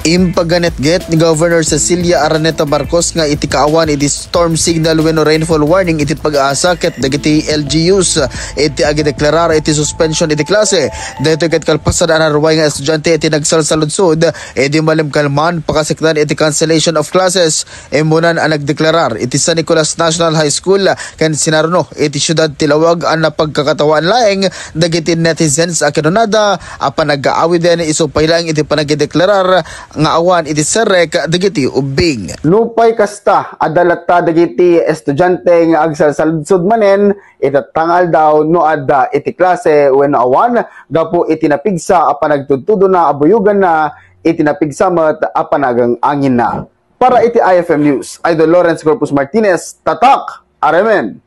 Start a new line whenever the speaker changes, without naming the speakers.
Impaganet-get ni Governor Cecilia Araneta Marcos nga iti kaawan iti storm signal wenno rainfall warning iti pag-asa ket dagiti LGUs iti agideklarar iti suspension iti klase. Dito ket kalpasan anarway nga estudyante iti nagsalsaludsod iti malimkalman pakasikdan iti cancellation of classes. Emunan ang nagdeklarar iti San Nicolas National High School ken Sinarno iti syudad Tilawag ang napagkakatawaan laeng dagiti netizens a kinunada apan nag-aawi din isupay lang iti panagideklarar nga awan iti serek dagiti ubing.
Lupay kasta adalata dagiti estudyante nga agsalsaludsod manen itatangal daw no adda iti klase wenno awan gapo iti napigsa apan nagtudtudo na abuyugan na iti napigsa met apan nagang angin na. Para iti IFM News, Idol Lawrence Corpus Martinez, tatak, aremen.